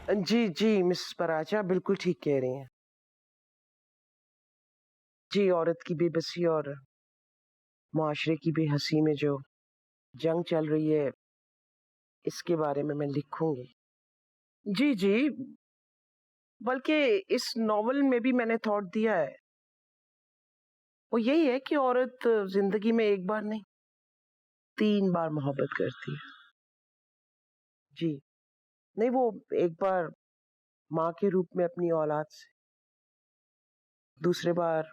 जी जी Mrs Paracha बिल्कुल ठीक कह रही हैं। जी, औरत की बेबसी और मुआशरे की बेहसी में जो जंग चल रही है, इसके बारे में मैं लिखूंगी। जी जी, बल्कि इस नॉवल में भी मैंने थॉट दिया है, वो यही है कि औरत जिंदगी में एक बार नहीं 3 बार मोहब्बत करती है। जी नहीं, वो एक बार माँ के रूप में अपनी औलाद से, दूसरे बार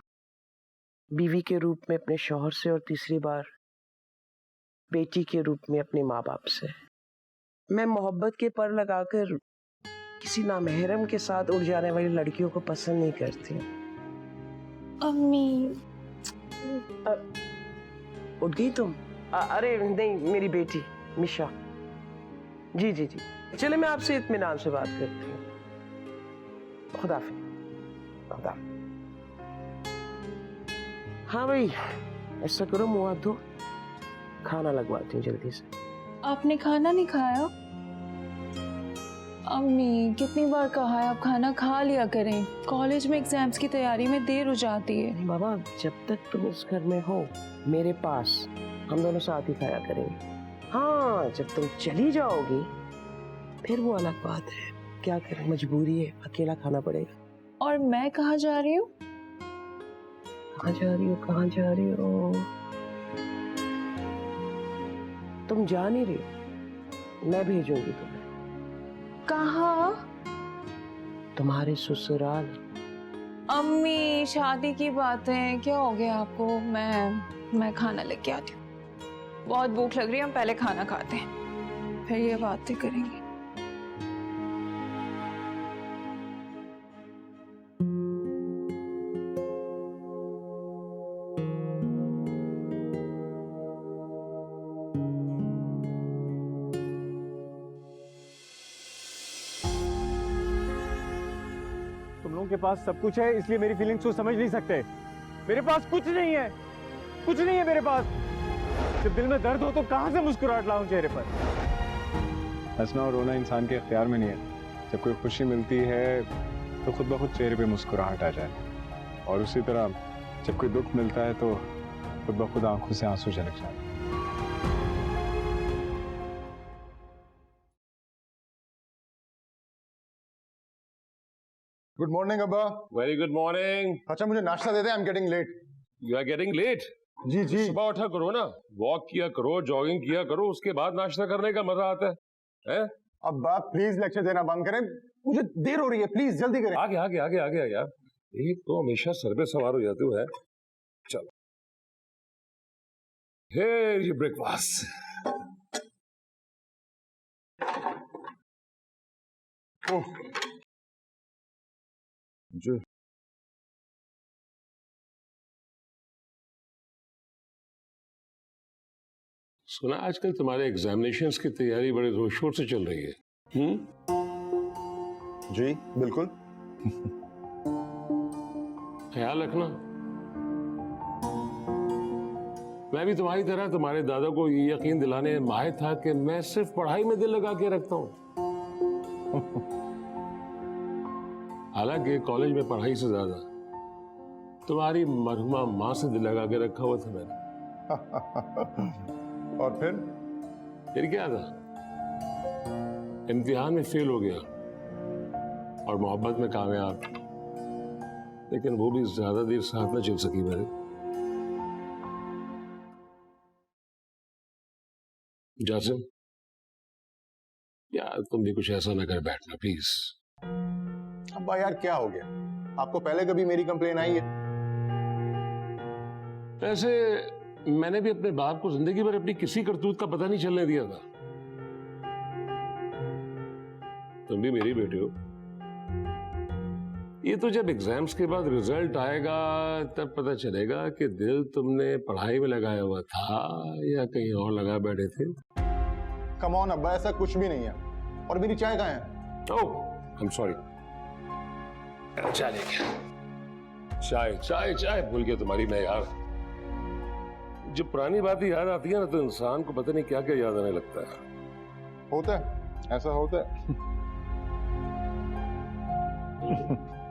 बीवी के रूप में अपने शौहर से और तीसरी बार बेटी के रूप में अपने माँ बाप से। मैं मोहब्बत के पर लगाकर किसी नामहरम के साथ उड़ जाने वाली लड़कियों को पसंद नहीं करती। अम्मी उठ गई तुम? अरे नहीं, मेरी बेटी मिशा। जी जी जी, चले मैं आपसे इत्मीनान से बात करती हूँ। खुदाफिज। खुदा। हाँ भाई, ऐसा करो मुँह हाथ धो, खाना लगवाती हूँ जल्दी से। आपने खाना नहीं खाया? अम्मी कितनी बार कहा है आप खाना खा लिया करें, कॉलेज में एग्जाम्स की तैयारी में देर हो जाती है। नहीं बाबा, जब तक तुम इस घर में हो मेरे पास, हम दोनों साथ ही खाया करेंगे। हाँ, जब तुम चली जाओगी फिर वो अलग बात है, क्या करें, मजबूरी है, अकेला खाना पड़ेगा। और मैं कहाँ जा रही हूँ? कहाँ जा रही हो? कहाँ जा रही हो? तुम जा नहीं रही, मैं भेजूंगी तुम्हें। कहाँ? तुम्हारे ससुराल। अम्मी शादी की बातें, क्या हो गया आपको? मैं खाना लेके आती हूँ, बहुत भूख लग रही है, हम पहले खाना खाते हैं फिर ये बातें करेंगे। तुम लोगों के पास सब कुछ है, इसलिए मेरी फीलिंग्स को समझ नहीं सकते। मेरे पास कुछ नहीं है, कुछ नहीं है मेरे पास। जब दिल में दर्द हो तो कहां से मुस्कुराहट लाऊं चेहरे पर? हंसना और रोना इंसान के इख्तियार में नहीं है। जब कोई खुशी मिलती है तो खुद ब खुद चेहरे पे मुस्कुराहट आ जाए, और उसी तरह जब कोई दुख मिलता है तो खुद ब खुद आंखों से आंसू झलक जाए। गुड मॉर्निंग अब्बा। Very good morning. अच्छा मुझे नाश्ता दे दे, I am getting late. You are getting late? जी जी। सुबह उठा करो ना, वॉक किया करो, जॉगिंग किया करो, उसके बाद नाश्ता करने का मजा आता है? अब्बा प्लीज लेक्चर देना बंद करें, मुझे देर हो रही है, प्लीज जल्दी करें। आगे आगे आगे आगे यार, एक तो हमेशा सर पे सवार हो जाते हो है। चलो, हे ये ब्रेकफास्ट। जी सुना आजकल तुम्हारे एग्जामिनेशंस की तैयारी बड़े जोर शोर से चल रही है। जी बिल्कुल। ख्याल रखना, मैं भी तुम्हारी तरह तुम्हारे दादा को ये यकीन दिलाने में माहिर था कि मैं सिर्फ पढ़ाई में दिल लगा के रखता हूं। हालांकि कॉलेज में पढ़ाई से ज्यादा तुम्हारी मरहुमा मां से दिल लगा के रखा हुआ था मैंने। और फिर क्या था, इम्तिहान में फेल हो गया और मोहब्बत में कामयाब, लेकिन वो भी ज्यादा देर साथ न चल सकी मेरे। जासिम यार, तुम भी कुछ ऐसा ना कर बैठना प्लीज। अब्बा यार क्या हो गया, आपको पहले कभी मेरी कंप्लेन आई है? वैसे मैंने भी अपने बाप को जिंदगी भर अपनी किसी करतूत का पता नहीं चलने दिया था। तुम भी मेरी बेटी हो। ये तो जब एग्जाम्स के बाद रिजल्ट आएगा तब पता चलेगा कि दिल तुमने पढ़ाई में लगाया हुआ था या कहीं और लगा बैठे थे। कम ऑन अब्बा, ऐसा कुछ भी नहीं है। और मेरी चाय कहाँ है? ओह आई एम सॉरी, चाय लेके। चाय चाय चाय भूल गया तुम्हारी मैं यार। जब पुरानी बातें याद आती है ना तो इंसान को पता नहीं क्या क्या याद आने लगता है। होता है, ऐसा होता है। है